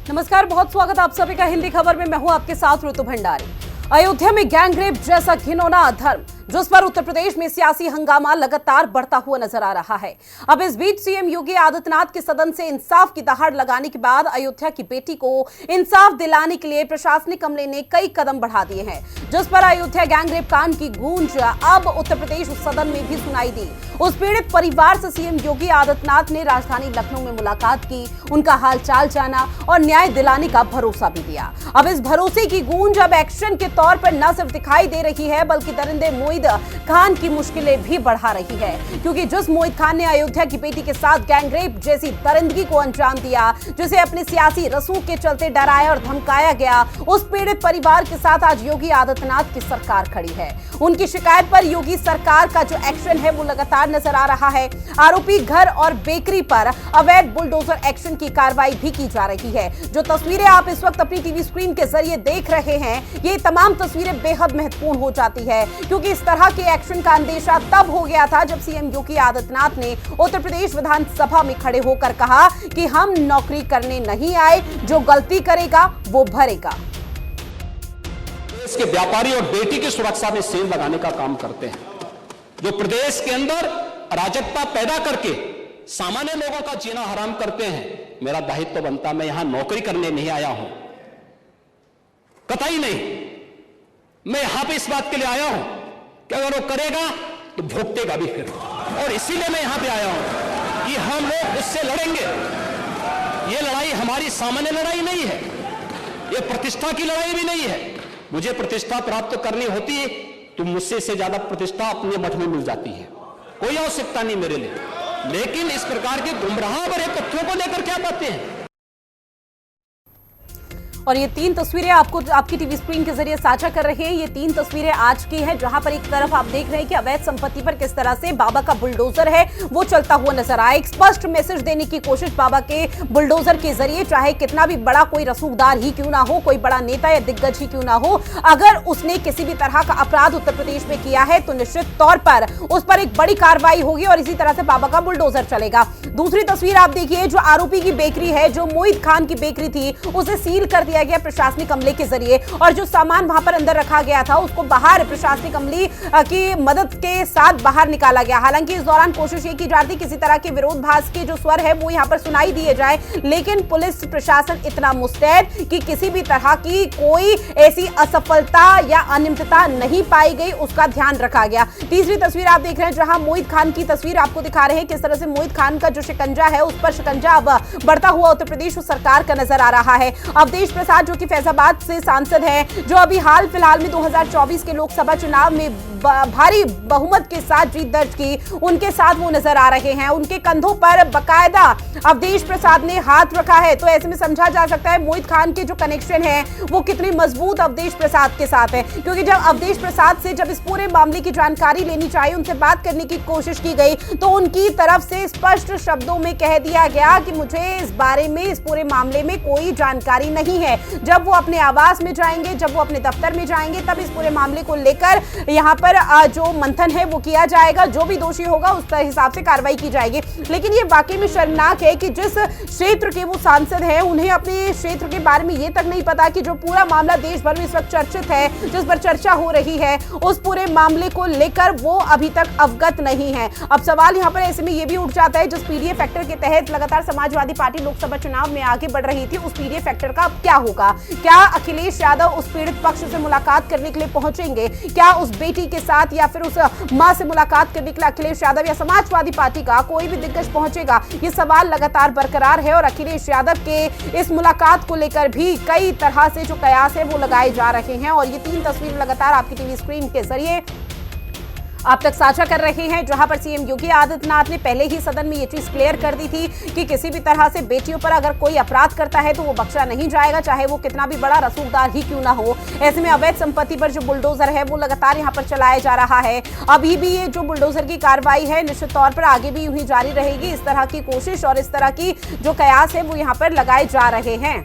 नमस्कार, बहुत स्वागत आप सभी का हिंदी खबर में। मैं हूं आपके साथ ऋतु भंडारी। अयोध्या में गैंगरेप जैसा घिनौना अधर्म जिस पर उत्तर प्रदेश में सियासी हंगामा लगातार बढ़ता हुआ नजर आ रहा है। अब इस बीच सीएम योगी आदित्यनाथ के सदन से इंसाफ की दहाड़ लगाने के बाद अयोध्या की बेटी को इंसाफ दिलाने के लिए प्रशासनिक अमले ने कई कदम बढ़ा दिए हैं, जिस पर अयोध्या गैंगरेप कांड की गूंज अब उत्तर प्रदेश सदन में भी सुनाई दी। उस पीड़ित परिवार से सीएम योगी आदित्यनाथ ने राजधानी लखनऊ में मुलाकात की, उनका हालचाल जाना और न्याय दिलाने का भरोसा भी दिया। अब इस भरोसे की गूंज अब एक्शन के तौर पर न सिर्फ दिखाई दे रही है, बल्कि दरिंदे मोहित खान की मुश्किलें भी बढ़ा रही है, क्योंकि जिस मोहित खान ने अयोध्या की बेटी के साथ गैंगरेप जैसी दरिंदगी को अंजाम दिया, जिसे अपने सियासी रसूख के चलते डराया और धमकाया गया, उस पीड़ित परिवार के साथ आज योगी आदित्यनाथ की सरकार खड़ी है। उनकी शिकायत पर योगी सरकार का जो एक्शन है वो लगातार नजर आ रहा है। आरोपी घर और बेकरी पर अवैध बुलडोजर एक्शन की कार्रवाई भी की जा रही है। जो तस्वीरें आप इस वक्त अपनी टीवी स्क्रीन के जरिए देख रहे हैं, ये तमाम तस्वीरें बेहद महत्वपूर्ण हो जाती है, क्योंकि इस तरह के एक्शन का अंदेशा तब हो गया था जब सीएम योगी आदित्यनाथ ने उत्तर प्रदेश विधानसभा में खड़े होकर कहा कि हम नौकरी करने नहीं आए, जो गलती करेगा वो भरेगा। देश के व्यापारी और बेटी की सुरक्षा में सेल लगाने का काम करते हैं, जो प्रदेश के अंदर अराजकता पैदा करके सामान्य लोगों का जीना हराम करते हैं। मेरा दायित्व बनता, मैं यहां नौकरी करने नहीं आया हूं, कतई नहीं। मैं यहां पे इस बात के लिए आया हूं कि अगर वो करेगा तो भुगतेगा भी फिर, और इसीलिए मैं यहां पे आया हूं कि हम लोग उससे लड़ेंगे। ये लड़ाई हमारी सामान्य लड़ाई नहीं है, ये प्रतिष्ठा की लड़ाई भी नहीं है। मुझे प्रतिष्ठा प्राप्त करनी होती तो मुझसे से ज्यादा प्रतिष्ठा अपने मठ में मिल जाती है, कोई आवश्यकता नहीं मेरे लिए। लेकिन इस प्रकार के गुमराह भरे तथ्यों को लेकर क्या बातें हैं। और ये तीन तस्वीरें आपको आपकी टीवी स्क्रीन के जरिए साझा कर रहे हैं। ये तीन तस्वीरें आज की हैं, जहां पर एक तरफ आप देख रहे हैं कि अवैध संपत्ति पर किस तरह से बाबा का बुलडोजर है वो चलता हुआ नजर आया। एक स्पष्ट मैसेज देने की कोशिश बाबा के बुलडोजर के जरिए, चाहे कितना भी बड़ा कोई रसूखदार ही क्यों ना हो, कोई बड़ा नेता या दिग्गज ही क्यों ना हो, अगर उसने किसी भी तरह का अपराध उत्तर प्रदेश में किया है तो निश्चित तौर पर उस पर एक बड़ी कार्रवाई होगी और इसी तरह से बाबा का बुलडोजर चलेगा। दूसरी तस्वीर आप देखिए, जो आरोपी की बेकरी है, जो मोहित खान की बेकरी थी, उसे सील कर दिया गया प्रशासनिक अमले के जरिए, और जो सामान वहां पर अंदर रखा गया था उसको बाहर प्रशासनिक अमले की मदद के साथ बाहर निकाला गया। हालांकि इस दौरान कोशिश ये की जा रही थी किसी तरह के विरोधाभास के जो स्वर है वो यहां पर सुनाई दिए जाए, लेकिन पुलिस प्रशासन इतना मुस्तैद कि किसी भी तरह की कोई ऐसी असफलता या अनियमितता नहीं पाई गई, उसका ध्यान रखा गया। तीसरी तस्वीर आप देख रहे हैं, जहां मोहित खान की तस्वीर आपको दिखा रहे हैं, किस तरह से मोहित खान का जो शिकंजा है उस पर शिकंजा अब बढ़ता हुआ उत्तर प्रदेश सरकार का नजर आ रहा है। अवधेश प्रसाद जो कि फैजाबाद से सांसद हैं, जो अभी हाल फिलहाल में 2024 के लोकसभा चुनाव में भारी बहुमत के साथ जीत दर्ज की, उनके साथ वो नजर आ रहे हैं। उनके कंधों पर बकायदा अवधेश प्रसाद ने हाथ रखा है, तो ऐसे में समझा जा सकता है मोहित खान के जो कनेक्शन है वो कितने मजबूत अवधेश प्रसाद के साथ है। क्योंकि जब अवधेश प्रसाद से जब इस पूरे मामले की जानकारी लेनी चाहिए, उनसे बात करने की कोशिश की गई, तो उनकी तरफ से स्पष्ट शब्दों में कह दिया गया कि मुझे इस बारे में, इस पूरे मामले में कोई जानकारी नहीं है। जब वो अपने आवास में जाएंगे, जब वो अपने दफ्तर में जाएंगे, तब इस पूरे मामले को लेकर यहां पर जो मंथन है वो किया जाएगा, जो भी दोषी होगा उस हिसाब से कार्रवाई की जाएगी। लेकिन ये वाकई में शर्मनाक है कि जिस क्षेत्र के वो सांसद हैं, उन्हें अपने क्षेत्र के बारे में ये तक नहीं पता कि जो पूरा मामला देश भर में इस वक्त चर्चित है, जिस पर चर्चा हो रही है, उस पूरे मामले को लेकर वो अभी तक अवगत नहीं है। अब सवाल यहां पर ऐसे में ये भी उठ जाता है, जिस पीडीए फैक्टर के तहत लगातार समाजवादी पार्टी लोकसभा चुनाव में आगे बढ़ रही थी, उस पीडीए फैक्टर का अब क्या होगा? क्या अखिलेश यादव उस पीड़ित पक्ष से मुलाकात करने के लिए पहुंचेंगे? क्या उस बेटी के साथ या फिर उस मां से मुलाकात करने के लिए अखिलेश यादव या समाजवादी पार्टी का कोई भी दिग्गज पहुंचेगा? ये सवाल लगातार बरकरार है और अखिलेश यादव के इस मुलाकात को लेकर भी कई तरह से जो कयास है वो लगाए जा रहे हैं। और ये तीन तस्वीर लगातार आपकी टीवी स्क्रीन के जरिए आप तक साझा कर रहे हैं, जहां पर सीएम योगी आदित्यनाथ ने पहले ही सदन में ये चीज क्लियर कर दी थी कि किसी भी तरह से बेटियों पर अगर कोई अपराध करता है तो वो बख्शा नहीं जाएगा, चाहे वो कितना भी बड़ा रसूखदार ही क्यों ना हो। ऐसे में अवैध संपत्ति पर जो बुलडोजर है वो लगातार यहां पर चलाया जा रहा है। अभी भी ये जो बुलडोजर की कार्रवाई है निश्चित तौर पर आगे भी यूं ही जारी रहेगी। इस तरह की कोशिश और इस तरह की जो कयास है वो यहां पर लगाए जा रहे हैं।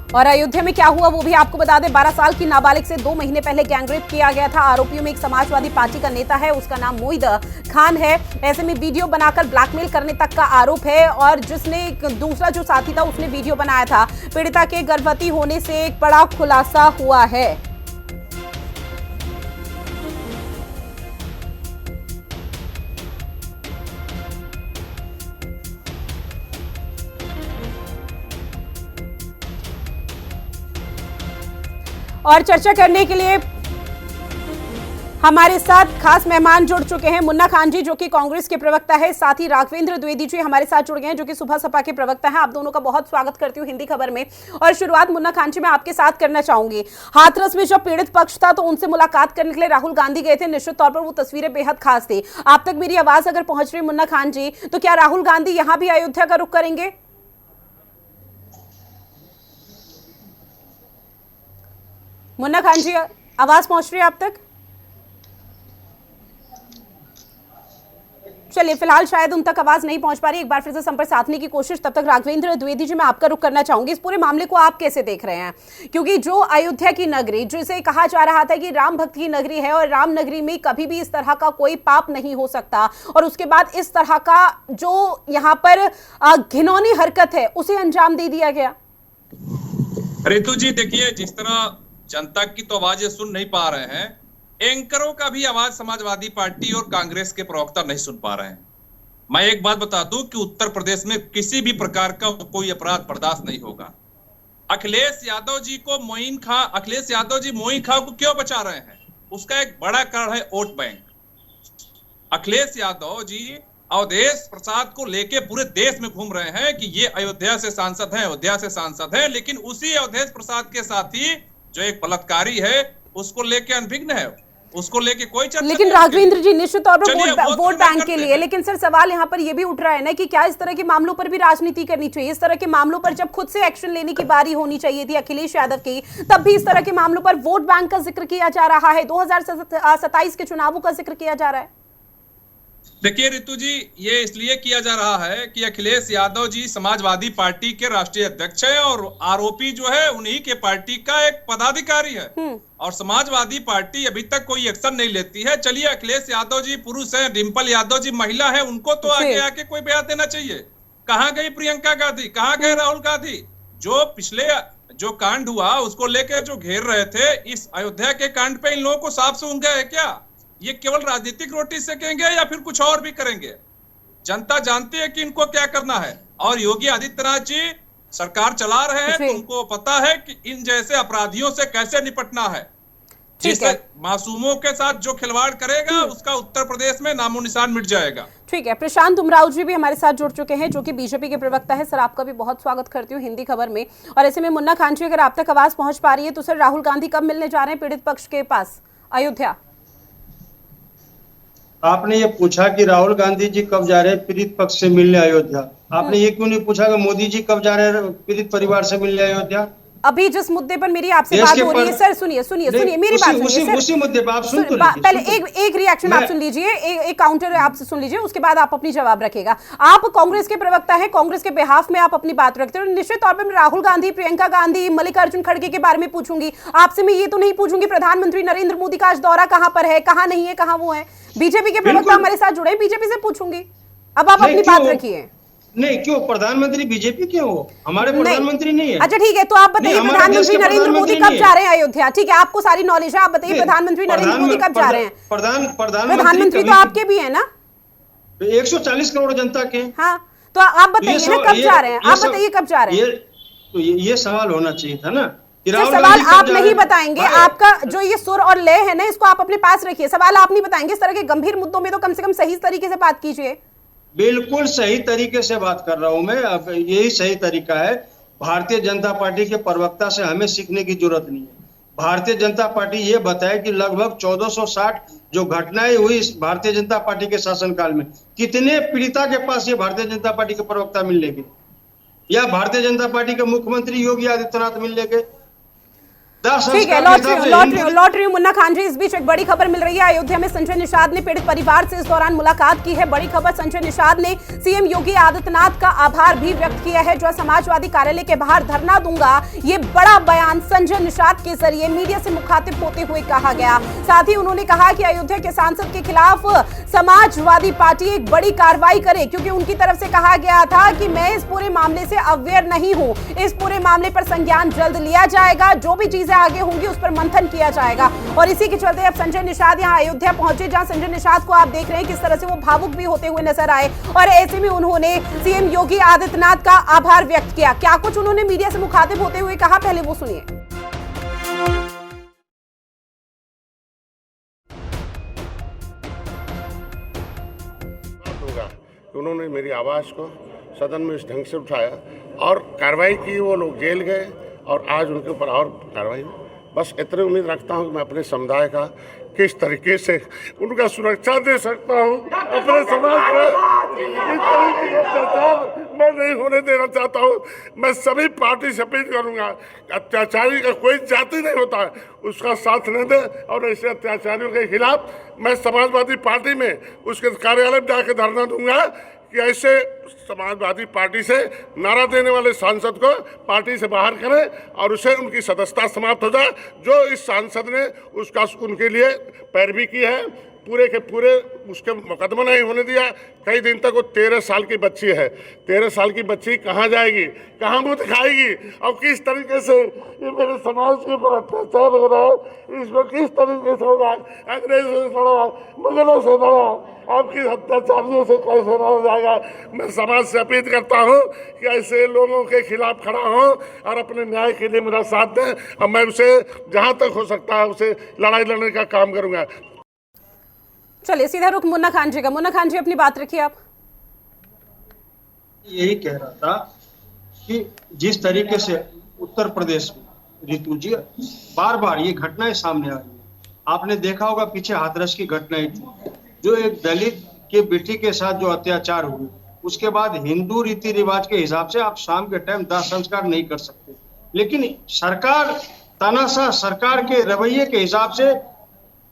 और अयोध्या में क्या हुआ वो भी आपको बता दें। 12 साल की नाबालिग से 2 महीने पहले गैंगरेप किया गया था। आरोपियों में एक समाजवादी पार्टी का नेता है, उसका नाम मोहिद खान है। ऐसे में वीडियो बनाकर ब्लैकमेल करने तक का आरोप है। और जिसने दूसरा जो साथी था उसने वीडियो बनाया था। पीड़िता के गर्भवती होने से एक बड़ा खुलासा हुआ है। और चर्चा करने के लिए हमारे साथ खास मेहमान जुड़ चुके हैं। मुन्ना खान जी जो कि कांग्रेस के प्रवक्ता है, साथ ही राघवेंद्र द्विवेदी जी हमारे साथ जुड़ गए हैं जो कि सुबह सपा के प्रवक्ता हैं। आप दोनों का बहुत स्वागत करती हूँ हिंदी खबर में। और शुरुआत मुन्ना खान जी मैं आपके साथ करना चाहूंगी। हाथरस में जब पीड़ित पक्ष था तो उनसे मुलाकात करने के लिए राहुल गांधी गए थे। निश्चित तौर पर वो तस्वीरें बेहद खास थी। आप तक मेरी आवाज अगर पहुंच रही मुन्ना खान जी, तो क्या राहुल गांधी यहाँ भी अयोध्या का रुख करेंगे? मुन्ना खान जी आवाज पहुंच रही है आप तक? चलिए फिलहाल शायद उन तक आवाज नहीं पहुंच पा रही। एक बार फिर से संपर्क साधने की कोशिश। तब तक राघवेंद्र द्विवेदी जी मैं आपका रुख करना चाहूंगी। इस पूरे मामले को आप कैसे देख रहे हैं? क्योंकि जो अयोध्या की नगरी, जिसे कहा जा रहा था कि राम भक्त की नगरी है और राम नगरी में कभी भी इस तरह का कोई पाप नहीं हो सकता, और उसके बाद इस तरह का जो यहाँ पर घिनौनी हरकत है उसे अंजाम दे दिया गया। रितु जी देखिए, जिस तरह जनता की तो आवाजें सुन नहीं पा रहे हैं, एंकरों का भी आवाज समाजवादी पार्टी और कांग्रेस के प्रवक्ता नहीं सुन पा रहे हैं। मैं एक बात बता दूं कि उत्तर प्रदेश में किसी भी प्रकार का कोई अपराध बर्दाश्त नहीं होगा। अखिलेश यादव जी मोइन खां को क्यों बचा रहे हैं? उसका एक बड़ा कारण है वोट बैंक। अखिलेश यादव जी अवधेश प्रसाद को लेके पूरे देश में घूम रहे हैं कि ये अयोध्या से सांसद हैं, लेकिन उसी अवधेश प्रसाद के साथी जो एक बलात्कारी है उसको लेके अनभिज्ञ है, उसको लेके कोई चर्चा। लेकिन राघवेंद्र जी निश्चित तौर पर वोट बैंक के लिए, लेकिन सर सवाल यहाँ पर यह भी उठ रहा है ना कि क्या इस तरह के मामलों पर भी राजनीति करनी चाहिए? इस तरह के मामलों पर जब खुद से एक्शन लेने की बारी होनी चाहिए थी अखिलेश यादव की, तब भी इस तरह के मामलों पर वोट बैंक का जिक्र किया जा रहा है। 2027 के चुनावों का जिक्र किया जा रहा है। देखिए रितु जी, ये इसलिए किया जा रहा है कि अखिलेश यादव जी समाजवादी पार्टी के राष्ट्रीय अध्यक्ष हैं और आरोपी जो है उन्हीं के पार्टी का एक पदाधिकारी है, और समाजवादी पार्टी अभी तक कोई एक्शन नहीं लेती है। चलिए अखिलेश यादव जी पुरुष हैं, डिंपल यादव जी महिला है, उनको तो आगे आके कोई बयान देना चाहिए। कहाँ गई प्रियंका गांधी, कहाँ गए राहुल गांधी? जो पिछले जो कांड हुआ उसको लेकर जो घेर रहे थे, इस अयोध्या के कांड पे इन लोगों को साफ सूंघ गया है क्या? ये केवल राजनीतिक रोटी सेकेंगे या फिर कुछ और भी करेंगे? जनता जानती है कि इनको क्या करना है। और योगी आदित्यनाथ जी सरकार चला रहे हैं तो उनको पता है कि इन जैसे अपराधियों से कैसे निपटना है। जिस मासूमों के साथ जो खिलवाड़ करेगा उसका उत्तर प्रदेश में नामो निशान मिट जाएगा। ठीक है, प्रशांत उमराव जी भी हमारे साथ जुड़ चुके हैं जो कि बीजेपी के प्रवक्ता है। सर आपका भी बहुत स्वागत करती हूँ हिंदी खबर में। और ऐसे में मुन्ना खान जी अगर आप तक आवाज पहुंच पा रही है तो सर राहुल गांधी कब मिलने जा रहे हैं पीड़ित पक्ष के पास अयोध्या? आपने ये पूछा कि राहुल गांधी जी कब जा रहे हैं पीड़ित पक्ष से मिलने अयोध्या? आपने ये क्यों नहीं पूछा कि मोदी जी कब जा रहे हैं पीड़ित परिवार से मिलने अयोध्या? अभी जिस मुद्दे पर मेरी आपसे बात हो रही है सर, सुनिए मेरी बात सुनिए। उसी मुद्दे पर आप सुन तो पहले एक रिएक्शन आप सुन लीजिए, एक काउंटर आप सुन लीजिए, उसके बाद आप अपनी जवाब रखेगा। आप कांग्रेस के प्रवक्ता हैं, कांग्रेस के बिहाफ में आप अपनी बात रखते हो। निश्चित तौर पर मैं राहुल गांधी, प्रियंका गांधी, मल्लिकार्जुन खड़गे के बारे में पूछूंगी। आपसे मैं ये तो नहीं पूछूंगी प्रधानमंत्री नरेंद्र मोदी का आज दौरा कहां पर है, कहां नहीं है, कहां वो है। बीजेपी के प्रवक्ता हमारे साथ जुड़े, बीजेपी से पूछूंगी। अब आप अपनी बात रखिए। नहीं, क्यों प्रधानमंत्री बीजेपी के हो? हमारे प्रधानमंत्री नहीं है। अच्छा ठीक है, तो आप बताइए प्रधानमंत्री नरेंद्र मोदी कब जा रहे हैं अयोध्या? ठीक है, आपको सारी नॉलेज है, आप बताइए प्रधानमंत्री नरेंद्र मोदी कब जा रहे हैं? प्रधानमंत्री तो आपके भी है ना, 140 करोड़ जनता के। हाँ, तो आप बताइए ना कब जा रहे हैं, आप बताइए कब जा रहे हैं? तो ये सवाल होना चाहिए था ना। सवाल आप नहीं बताएंगे, आपका जो ये सुर और लय है ना इसको आप अपने पास रखिए। सवाल आप नहीं बताएंगे, इस तरह के गंभीर मुद्दों में तो कम से कम सही तरीके से बात कीजिए। बिल्कुल सही तरीके से बात कर रहा हूं मैं, अब यही सही तरीका है। भारतीय जनता पार्टी के प्रवक्ता से हमें सीखने की जरूरत नहीं है। भारतीय जनता पार्टी ये बताए कि लगभग 1460 जो घटनाएं हुई भारतीय जनता पार्टी के शासनकाल में, कितने पीड़िता के पास ये भारतीय जनता पार्टी के प्रवक्ता मिलने गए, या भारतीय जनता पार्टी के मुख्यमंत्री योगी आदित्यनाथ मिलने गए? ठीक है, लॉटरी मुन्ना खान जी, इस बीच एक बड़ी खबर मिल रही है। अयोध्या में संजय निषाद ने पीड़ित परिवार से इस दौरान मुलाकात की है। बड़ी खबर, संजय निषाद ने सीएम योगी आदित्यनाथ का आभार भी व्यक्त किया है। जो समाजवादी कार्यालय के बाहर धरना दूंगा, ये बड़ा बयान संजय निषाद के जरिए मीडिया से मुखातिब होते हुए कहा गया। साथ ही उन्होंने कहा कि अयोध्या के सांसद के खिलाफ समाजवादी पार्टी एक बड़ी कार्रवाई करे, क्योंकि उनकी तरफ से कहा गया था कि मैं इस पूरे मामले से अवेयर नहीं हूं, इस पूरे मामले पर संज्ञान जल्द लिया जाएगा, जो भी चीजें आगे होंगी उस पर मंथन किया जाएगा। और इसी के चलते अब संजय निषाद यहां अयोध्या पहुंचे, जहां संजय निषाद को आप देख रहे हैं किस तरह से वो भावुक भी होते हुए नजर आए। और ऐसे में उन्होंने सीएम योगी आदित्यनाथ का आभार व्यक्त किया। क्या कुछ उन्होंने मीडिया से मुखातिब होते हुए कहा, पहले वो सुनिए। उन्होंने मेरी आवाज़ को सदन में इस ढंग से उठाया और कार्रवाई की, वो लोग जेल गए और आज उनके ऊपर और कार्रवाई। बस इतनी उम्मीद रखता हूँ कि मैं अपने समुदाय का किस तरीके से उनका सुरक्षा दे सकता हूँ। अपने समाज में इस तरीके का अत्याचार मैं नहीं होने देना चाहता हूँ। मैं सभी पार्टी से अपील करूँगा, अत्याचारी का कोई जाति नहीं होता है, उसका साथ न दे। और ऐसे अत्याचारियों के खिलाफ मैं समाजवादी पार्टी में उसके कार्यालय में जाकर धरना दूंगा कि ऐसे समाजवादी पार्टी से नारा देने वाले सांसद को पार्टी से बाहर करें और उसे उनकी सदस्यता समाप्त हो जाए। जो इस सांसद ने उसका उनके लिए पैरवी की है, पूरे के पूरे उसके मुकदमा नहीं होने दिया। कई दिन तक वो 13 साल की बच्ची है, 13 साल की बच्ची कहाँ जाएगी, कहाँ मुँह दिखाएगी और किस तरीके से ये मेरे समाज के ऊपर अत्याचार हो रहा है, इसको किस तरीके से होगा। अंग्रेजों से लड़ा, मुगलों से लड़ा, आपकी अत्याचारियों से कैसे लड़ा जाएगा। मैं समाज से अपील करता हूँ कि ऐसे लोगों के खिलाफ खड़ा हूँ और अपने न्याय के लिए मेरा साथ दें और मैं उसे जहाँ तक हो सकता है उसे लड़ाई लड़ने का काम करूँगा। चलिए सीधा रुख मुन्ना खान जी का। मुन्ना खान जी, अपनी बात रखिए आप। यही कह रहा था कि जिस तरीके से उत्तर प्रदेश में रितु जी बार बार ये घटनाएं सामने आ रही है, आपने देखा होगा पीछे हाथरस की घटनाएं थी, जो एक दलित के बेटी के साथ जो अत्याचार हुए, उसके बाद हिंदू रीति रिवाज के हिसाब से आप शाम के टाइम दाह संस्कार नहीं कर सकते, लेकिन सरकार तानाशाह सरकार के रवैये के हिसाब से,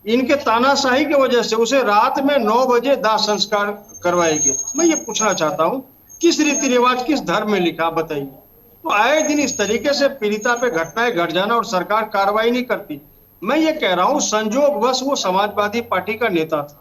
इनके तानाशाही की वजह से उसे रात में 9 बजे दाह संस्कार करवाएंगे। मैं ये पूछना चाहता हूँ, किस रीति रिवाज किस धर्म में लिखा, बताइए। तो आए दिन इस तरीके से पीड़िता पे घटनाएं घट जाना और सरकार कार्रवाई नहीं करती। मैं ये कह रहा हूँ, संजोगवश वो समाजवादी पार्टी का नेता था,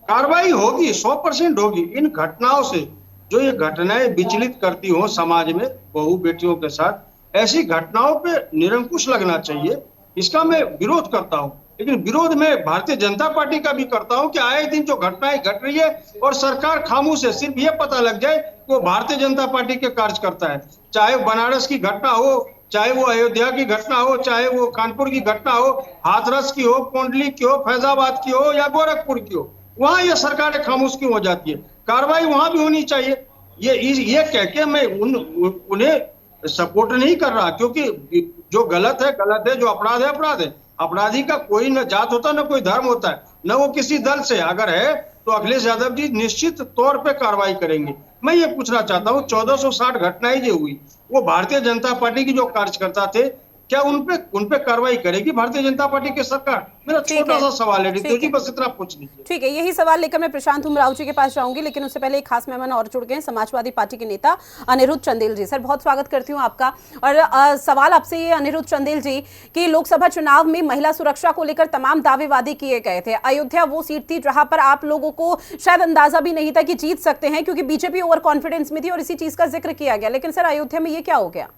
कार्रवाई होगी, 100% होगी। इन घटनाओं से जो ये घटनाएं विचलित करती हो समाज में बहू बेटियों के साथ, ऐसी घटनाओं पे निरंकुश लगना चाहिए, इसका मैं विरोध करता हूँ। लेकिन विरोध में भारतीय जनता पार्टी का भी करता हूं कि आए दिन जो घटनाएं घट रही है और सरकार खामोश है, सिर्फ ये पता लग जाए कि वो भारतीय जनता पार्टी के कार्यकर्ता है। चाहे बनारस की घटना हो, चाहे वो अयोध्या की घटना हो, चाहे वो कानपुर की घटना हो, हाथरस की हो, कोंडली की हो, फैजाबाद की हो या गोरखपुर की हो, वहां ये सरकार खामोश क्यों हो जाती है? कार्रवाई वहां भी होनी चाहिए। ये कह के मैं उन्हें सपोर्ट नहीं कर रहा, क्योंकि जो गलत है, जो अपराध है अपराध है। अपराधी का कोई न जात होता, न कोई धर्म होता है, न वो किसी दल से अगर है तो अखिलेश यादव जी निश्चित तौर पे कार्रवाई करेंगे। मैं ये पूछना चाहता हूँ, 1460 घटनाएं जो हुई, वो भारतीय जनता पार्टी की जो कार्यकर्ता थे, क्या उनपे कार्रवाई करेगी भारतीय जनता पार्टी की सरकार? मेरा छोटा सा सवाल है रितु जी, बस इतना पूछ लीजिए। ठीक है, यही सवाल लेकर मैं प्रशांत उमराव जी के पास जाऊंगी, लेकिन उससे पहले एक खास मेहमान और जुड़ गए हैं, समाजवादी पार्टी के नेता अनिरुद्ध चंदेल जी। सर, बहुत स्वागत करती हूं आपका। और सवाल आपसे ये अनिरुद्ध चंदेल जी कि लोकसभा चुनाव में महिला सुरक्षा को लेकर तमाम दावे वादे किए गए थे। अयोध्या वो सीट थी जहां पर आप लोगों को शायद अंदाजा भी नहीं था कि जीत सकते हैं, क्योंकि बीजेपी ओवर कॉन्फिडेंस में थी और इसी चीज का जिक्र किया गया। लेकिन सर, अयोध्या में ये क्या हो गया?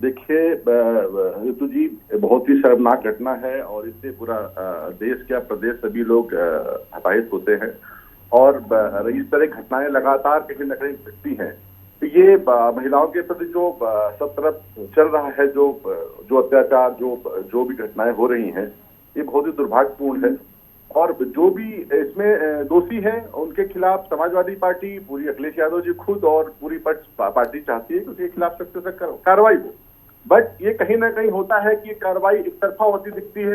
देखिए ऋतु जी, बहुत ही शर्मनाक घटना है और इससे पूरा देश क्या प्रदेश सभी लोग हताहत होते हैं और इस तरह घटनाएं लगातार कहीं न कहीं घटती हैं। तो ये महिलाओं के प्रति जो सब तरफ चल रहा है, जो अत्याचार, जो भी घटनाएं हो रही हैं, ये बहुत ही दुर्भाग्यपूर्ण है। और जो भी इसमें दोषी हैं उनके खिलाफ समाजवादी पार्टी, पूरी अखिलेश यादव जी खुद और पूरी पार्टी चाहती है कि उसके खिलाफ सख्त से कार्रवाई हो। बट ये कहीं ना कहीं होता है कि कार्रवाई एक तरफा होती दिखती है।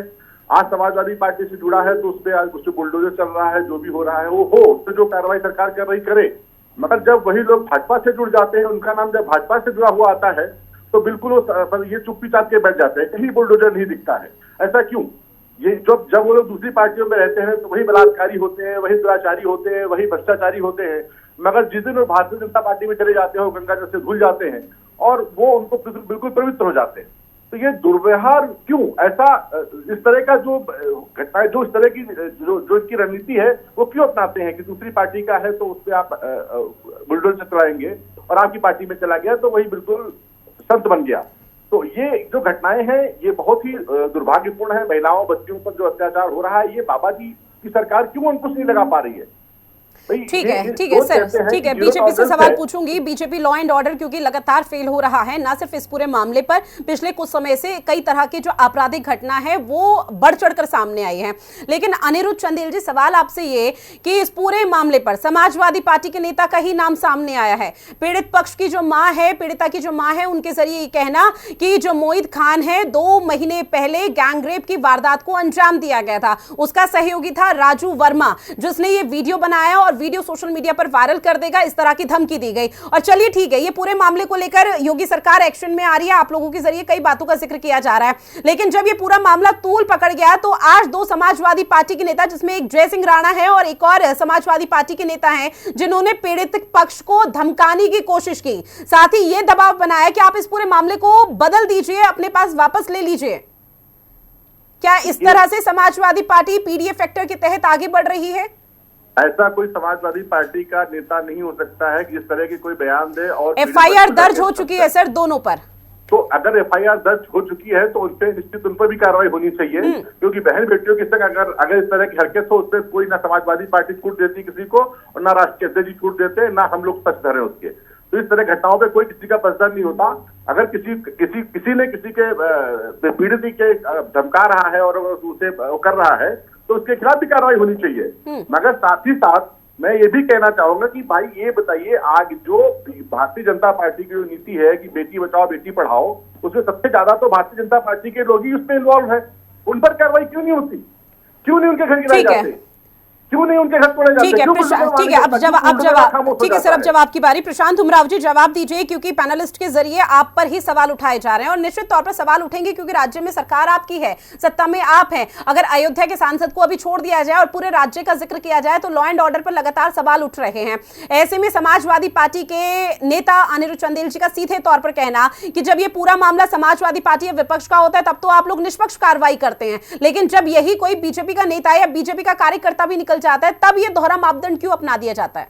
आज समाजवादी पार्टी से जुड़ा है तो उसपे आज कुछ बुलडोजर चल रहा है, जो भी हो रहा है वो हो, तो जो कार्रवाई सरकार कर रही करे। मगर जब वही लोग भाजपा से जुड़ जाते हैं, उनका नाम जब भाजपा से जुड़ा हुआ आता है, तो बिल्कुल वो ये चुप्पी चाप के बैठ जाते हैं, कहीं बुलडोजर नहीं दिखता है। ऐसा क्यों? ये जब वो लोग दूसरी पार्टियों में रहते हैं तो वही बलात्कारी होते हैं, वही दुराचारी होते हैं, वही भ्रष्टाचारी होते हैं, मगर जिस दिन वो भारतीय जनता पार्टी में चले जाते हैं वो गंगा जल से धुल जाते हैं और वो उनको बिल्कुल पवित्र हो जाते हैं। तो ये दुर्व्यवहार क्यों? ऐसा इस तरह का जो घटनाएं, जो इस तरह की जो इनकी रणनीति है वो क्यों अपनाते हैं कि दूसरी पार्टी का है तो उस पर आप बुलडोजर चलाएंगे और आपकी पार्टी में चला गया तो वही बिल्कुल संत बन गया। तो ये जो घटनाएं हैं ये बहुत ही दुर्भाग्यपूर्ण है। महिलाओं बच्चियों पर जो अत्याचार हो रहा है, ये बाबा जी की सरकार क्यों अंकुश नहीं लगा पा रही है? ठीक है सर, ठीक है। बीजेपी से सवाल पूछूंगी। बीजेपी लॉ एंड ऑर्डर क्योंकि लगातार फेल हो रहा है, ना सिर्फ इस पूरे मामले पर, पिछले कुछ समय से कई तरह की जो आपराधिक घटना है वो बढ़ चढ़कर सामने आई है। लेकिन अनिरुद्ध चंदेल जी, सवाल आपसे ये कि इस पूरे मामले पर समाजवादी पार्टी के नेता का ही नाम सामने आया है। पीड़ित पक्ष की जो मां है, पीड़िता की जो मां है, उनके जरिए ये कहना कि जो मोहित खान है 2 महीने पहले गैंगरेप की वारदात को अंजाम दिया गया था, उसका सहयोगी था राजू वर्मा, जिसने ये वीडियो बनाया और वीडियो सोशल मीडिया पर वायरल कर देगा, इस तरह की धमकी दी गई। और चलिए ठीक है, ये पूरे मामले को लेकर योगी सरकार एक्शन में आ रही है, आप लोगों के जरिए कई बातों का जिक्र किया जा रहा है। लेकिन जब ये पूरा मामला तूल पकड़ गया तो आज 2 समाजवादी पार्टी के नेता, जिसमें एक जय सिंह राणा है और एक और समाजवादी पार्टी के नेता हैं, जिन्होंने पीड़ित पक्ष को धमकाने की कोशिश की, साथ ही ये दबाव बनाया कि आप इस पूरे मामले को बदल दीजिए, अपने पास वापस ले लीजिए। क्या इस तरह से समाजवादी पार्टी पीडीएफ फैक्टर के तहत आगे बढ़ रही है? ऐसा कोई समाजवादी पार्टी का नेता नहीं हो सकता है कि इस तरह की कोई बयान दे। और एफआईआर दर्ज हो चुकी है सर दोनों पर। तो अगर एफआईआर दर्ज हो चुकी है तो उन पे निश्चित उन पर भी कार्रवाई होनी चाहिए, क्योंकि बहन बेटियों के संग अगर इस तरह की हरकत हो, उससे कोई ना समाजवादी पार्टी छूट देती किसी को और ना राष्ट्रीय अध्यक्ष जी छूट देते, ना हम लोग सच धरे उसके। तो इस तरह घटनाओं पे कोई किसी का पसंद नहीं होता। अगर किसी ने किसी के पीड़ित के धमका रहा है और उसे कर रहा है तो उसके खिलाफ भी कार्रवाई होनी चाहिए। मगर साथ ही साथ मैं ये भी कहना चाहूंगा कि भाई ये बताइए, आज जो भारतीय जनता पार्टी की जो नीति है कि बेटी बचाओ बेटी पढ़ाओ, उसमें सबसे ज्यादा तो भारतीय जनता पार्टी के लोग ही उसमें इन्वॉल्व है। उन पर कार्रवाई क्यों नहीं होती? क्यों नहीं उनके घर गिराए जाते? क्यों नहीं उनके घर तोड़े जाते? ठीक है, अब जवाब ठीक है सर, अब जवाब की बारी। प्रशांत उमराव जी जवाब दीजिए, क्योंकि पैनलिस्ट के जरिए आप पर ही सवाल उठाए जा रहे हैं और निश्चित तौर पर सवाल उठेंगे क्योंकि राज्य में सरकार आपकी है, सत्ता में आप हैं। अगर अयोध्या के सांसद को अभी छोड़ दिया जाए और पूरे राज्य का जिक्र किया जाए तो लॉ एंड ऑर्डर पर लगातार सवाल उठ रहे हैं। ऐसे में समाजवादी पार्टी के नेता अनिरुद्ध चंदेल जी का सीधे तौर पर कहना कि जब ये पूरा मामला समाजवादी पार्टी या विपक्ष का होता है तब तो आप लोग निष्पक्ष कार्रवाई करते हैं, लेकिन जब यही कोई बीजेपी का नेता या बीजेपी का कार्यकर्ता भी निकल जाता है तब ये दोहरा मापदंड क्यों अपना दिया जाता है?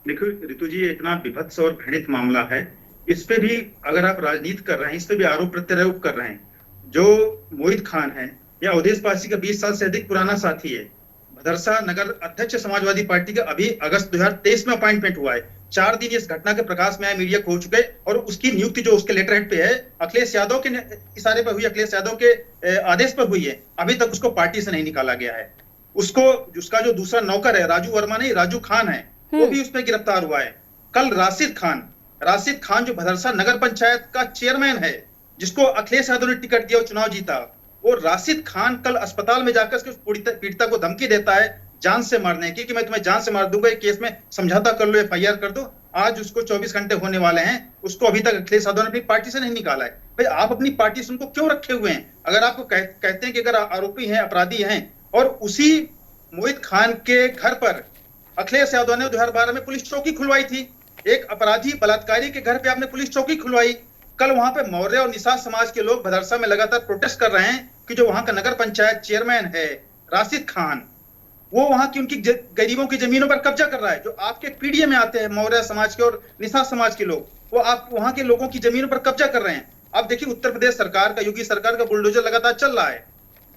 देखो ऋतु जी, इतना विभत्स और घृणित मामला है, इस पे भी अगर आप राजनीति कर रहे हैं, इस पे भी आरोप प्रत्यारोप कर रहे हैं। जो मोहित खान है या अवधेश पासी का 20 साल से अधिक पुराना साथी है, भदरसा नगर अध्यक्ष समाजवादी पार्टी का अभी अगस्त 2023 में अपॉइंटमेंट हुआ है। 4 दिन इस घटना के प्रकाश में आए, मीडिया खो चुके और उसकी नियुक्ति जो उसके लेटर हेड पे है अखिलेश यादव के इशारे पर हुई, अखिलेश यादव के आदेश पर हुई है। अभी तक उसको पार्टी से नहीं निकाला गया है। उसका जो दूसरा नौकर है, राजू वर्मा नहीं, राजू खान है, वो भी उसमें गिरफ्तार हुआ है। कल राशिद खान जो भदरसा नगर पंचायत का चेयरमैन है, जिसको अखिलेश यादव ने टिकट दिया और चुनाव जीता, वो राशिद खान कल अस्पताल में जाकर उस पीड़िता को धमकी देता है जान से मारने की, कि मैं तुम्हें जान से मार दूंगा, केस में समझौता कर लो, एफआईआर कर दो। आज उसको 24 घंटे होने वाले हैं, उसको अभी तक अखिलेश यादव ने अपनी पार्टी से नहीं निकाला है। भाई आप अपनी पार्टी से उनको क्यों रखे हुए हैं? अगर आपको कहते हैं कि अगर आरोपी हैं, अपराधी हैं, और उसी मोहित खान के घर पर अखिलेश यादव ने 2012 में पुलिस चौकी खुलवाई थी। एक अपराधी बलात्कारी के घर पे आपने पुलिस चौकी खुलवाई। कल वहां पे मौर्य और निषाद समाज के लोग भदरसा में लगातार प्रोटेस्ट कर रहे हैं कि जो वहां का नगर पंचायत चेयरमैन है राशिद खान, वो वहां की उनकी गरीबों की जमीनों पर कब्जा कर रहा है। जो आपके पीडीए में आते हैं मौर्य समाज के और निषाद समाज के लोग, वो आप वहां के लोगों की जमीनों पर कब्जा कर रहे हैं। आप देखिए उत्तर प्रदेश सरकार का, योगी सरकार का बुलडोजर लगातार चल रहा है।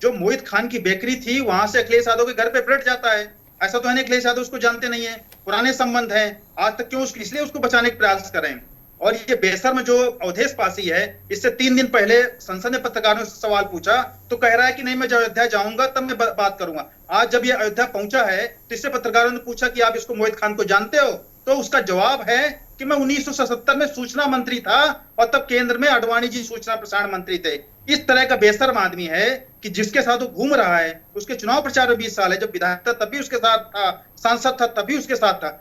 जो मोहित खान की बेकरी थी वहां से अखिलेश यादव के घर पे पलट जाता है। ऐसा तो है नहीं अखिलेश यादव उसको जानते नहीं है, पुराने संबंध हैं, आज तक क्यों इसलिए उसको बचाने का प्रयास करें। और ये बेशर्म जो अवधेश पासी है, इससे 3 दिन पहले संसद में पत्रकारों से सवाल पूछा तो कह रहा है कि नहीं मैं अयोध्या जाऊंगा तब मैं बात करूंगा। आज जब ये अयोध्या पहुंचा है तो इससे पत्रकारों ने पूछा कि आप इसको मोहित खान को जानते हो, तो उसका जवाब है कि मैं 1977 में सूचना मंत्री था और तब केंद्र में आडवाणी जी सूचना प्रसारण मंत्री थे। इस तरह का बेशर्म आदमी है कि जिसके साथ वो घूम रहा है, उसके चुनाव प्रचार में 20 साल है, जब विधायक था तब भी उसके साथ था, सांसद था तब भी उसके साथ था,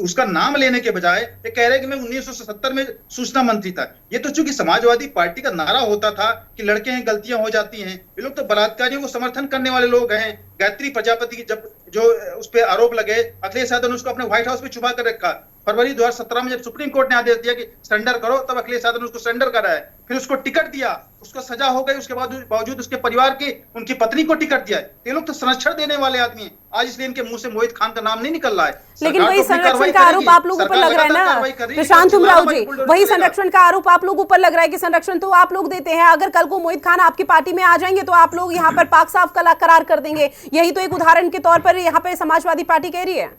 उसका नाम लेने के बजाय ये कह रहे कि मैं 1970 में सूचना मंत्री था। ये तो चूंकि समाजवादी पार्टी का नारा होता था कि लड़के हैं गलतियां हो जाती हैं, ये लोग तो बलात्कारियों को समर्थन करने वाले लोग हैं। गायत्री प्रजापति की जब जो उस पर आरोप लगे, अखिलेश यादव ने उसको अपने व्हाइट हाउस में छुपा कर रखा। फरवरी 2017 में जब सुप्रीम कोर्ट ने आदेश दिया कि सरेंडर करो, तब अखिलेश यादव ने उसको सरेंडर करा है, फिर उसको टिकट दिया, उसको सजा हो गई, उसके बावजूद उसके परिवार की उनकी पत्नी को टिकट दिया है। ये लोग तो संरक्षण देने वाले आदमी हैं। आज इसलिए इनके मुंह से मोहित खान का नाम नहीं निकल रहा है। लेकिन वही संरक्षण का आरोप आप लोगों पर लग रहा है ना प्रशांत उमराव जी, वही संरक्षण का आरोप आप लोगों पर लग रहा है कि संरक्षण तो आप लोग देते हैं। अगर कल को मोहित खान आपकी पार्टी में आ जाएंगे तो आप लोग यहाँ पर पाक साफ करार कर देंगे। यही तो एक उदाहरण के तौर पर यहाँ पे समाजवादी पार्टी कह रही है।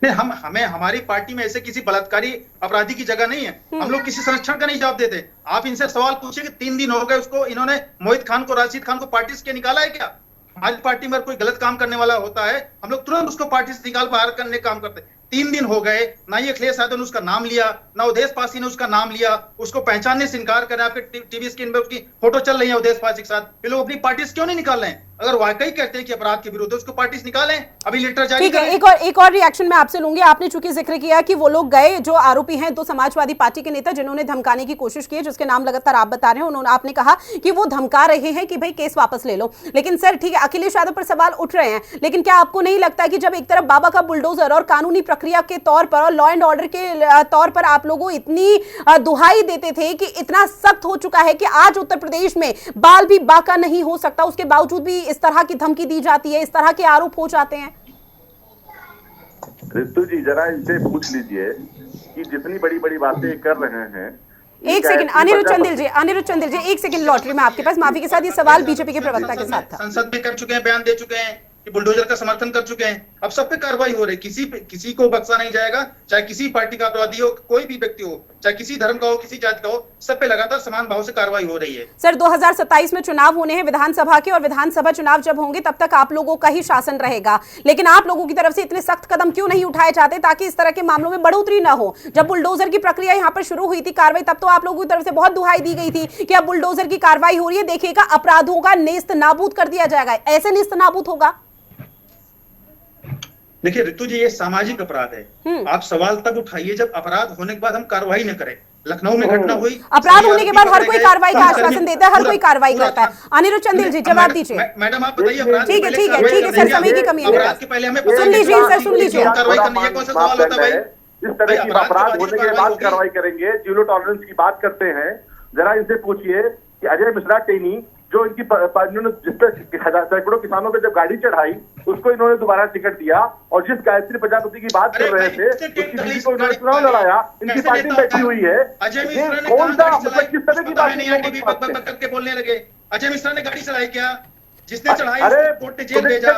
नहीं, हमें हमारी पार्टी में ऐसे किसी बलात्कारी अपराधी की जगह नहीं है। हम लोग किसी संरक्षण का नहीं जवाब देते। आप इनसे सवाल पूछिए कि 3 दिन हो गए उसको, इन्होंने मोहित खान को, राशिद खान को पार्टी से निकाला है क्या? हमारी पार्टी में कोई गलत काम करने वाला होता है, हम लोग तुरंत उसको पार्टी से निकाल बाहर करने का काम करते हैं। 3 दिन हो गए, ना ये अखिलेश यादव ने उसका नाम लिया, ना उदेश पासी ने उसका नाम लिया, उसको पहचानने से इनकार कर रहे हैं। आपके टीवी स्क्रीन पे उसकी फोटो चल रही है उदेश पासी के साथ। ये लोग अपनी पार्टी से क्यों नहीं निकाल रहे हैं? अगर वाकई कहते हैं कि अपराध के विरुद्ध, उसको पार्टी से निकालें, अभी लेटर जारी करें। ठीक है, एक और रिएक्शन मैं आपसे लूंगी। आपने चूंकि जिक्र किया कि वो लोग गए, जो आरोपी हैं 2 समाजवादी पार्टी के नेता जिन्होंने धमकाने की कोशिश की है, जिसके नाम लगातार आप बता रहे हैं, उन्होंने, आपने कहा कि वो धमका रहे हैं कि भाई केस वापस ले लो। लेकिन सर ठीक है, अखिलेश यादव पर सवाल उठ रहे हैं, लेकिन क्या आपको नहीं लगता कि जब एक तरफ बाबा का बुलडोजर और कानूनी प्रक्रिया के तौर पर और लॉ एंड ऑर्डर के तौर पर आप लोगों इतनी दुहाई देते थे कि इतना सख्त हो चुका है कि आज उत्तर प्रदेश में बाल भी बाका नहीं हो सकता, उसके बावजूद भी इस तरह की धमकी दी जाती है, इस तरह के आरोप हो जाते हैं? रितु जी जरा इनसे पूछ लीजिए कि जितनी बड़ी बड़ी बातें कर रहे हैं। एक सेकंड, अनिरुद्ध चंदेल जी, एक सेकंड लॉटरी में आपके पास, माफी के साथ ये सवाल बीजेपी के प्रवक्ता के साथ था। संसद में कर चुके हैं, बयान दे चुके हैं कि बुलडोजर का समर्थन कर चुके हैं। अब सब पे कार्रवाई हो रही है, किसी को बख्शा नहीं जाएगा, चाहे किसी पार्टी का अपराधी हो, कोई भी व्यक्ति हो, चाहे किसी धर्म का हो, किसी जाति का हो, सब पे लगातार समान भाव से कार्रवाई हो रही है। सर 2027 में चुनाव होने हैं विधानसभा के, और विधानसभा चुनाव जब होंगे तब तक आप लोगों का ही शासन रहेगा, लेकिन आप लोगों की तरफ से इतने सख्त कदम क्यों नहीं उठाए जाते ताकि इस तरह के मामलों में बढ़ोतरी ना हो? जब बुलडोजर की प्रक्रिया यहाँ पर शुरू हुई थी कार्रवाई, तब तो आप लोगों की तरफ से बहुत दुहाई दी गई थी कि अब बुलडोजर की कार्रवाई हो रही है, देखिएगा अपराधों का नेस्त नाबूद कर दिया जाएगा। ऐसे नेस्त नाबूद होगा? देखिए रितु जी, ये सामाजिक अपराध है। आप सवाल तब उठाइए जब अपराध होने के बाद हम कार्रवाई न करें। लखनऊ में घटना हुई, अपराध होने के बाद हर कोई कार्रवाई का आश्वासन देता है, हर कोई कार्रवाई करता है। अनिरुद्ध चंदेल जी जवाब दीजिए। मैडम आप बताइए, ठीक है सर, समय की कमी है, अपराध के पहले हमें सुन लीजिए सर, सुन लीजिए। कार्रवाई करनी है, कौन सा सवाल होता है भाई? इस तरह की अपराध होने के बाद कार्रवाई करेंगे, जीरो टॉलरेंस की बात करते हैं। जरा इनसे पूछिए कि अजय मिश्रा टेनी जो इनकी जिस पर सैकड़ों किसानों पे जब गाड़ी चढ़ाई, उसको इन्होंने दोबारा टिकट दिया, और जिस गायत्री प्रजापति की बात कर रहे थे उसकी बीवी को इन्होंने चुनाव लड़ाया, इनकी पार्टी में बैठी हुई है। कौन सा मतलब किस तरह की बात करके बोलने लगे? अजय मिश्रा ने गाड़ी चलाई क्या? जिसने चढ़ाई कोर्ट ने जेल भेजा।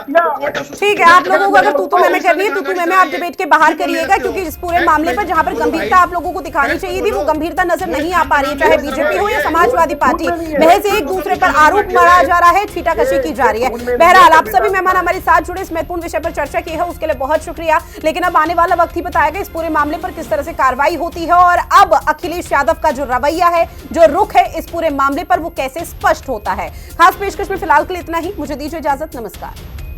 ठीक है, आप लोगों को अगर तू मैं करनी है तो मैं आप डिबेट के बाहर करिएगा, क्योंकि इस पूरे मामले पर जहां पर गंभीरता आप लोगों को दिखानी चाहिए थी, वो गंभीरता नजर नहीं आ पा रही है। चाहे बीजेपी हो या समाजवादी पार्टी, महज एक दूसरे पर आरोप लगाया जा रहा है, छीटाकशी की जा रही है। बहरहाल आप सभी मेहमान हमारे साथ जुड़े, इस महत्वपूर्ण विषय पर चर्चा की है, उसके लिए बहुत शुक्रिया। लेकिन अब आने वाला वक्त ही बताएगा इस पूरे मामले पर किस तरह से कार्रवाई होती है, और अब अखिलेश यादव का जो रवैया है, जो रुख है इस पूरे मामले पर, वो कैसे स्पष्ट होता है। खास पेशकश में फिलहाल के लिए इतना ही, मुझे दीजिए इजाजत, नमस्कार।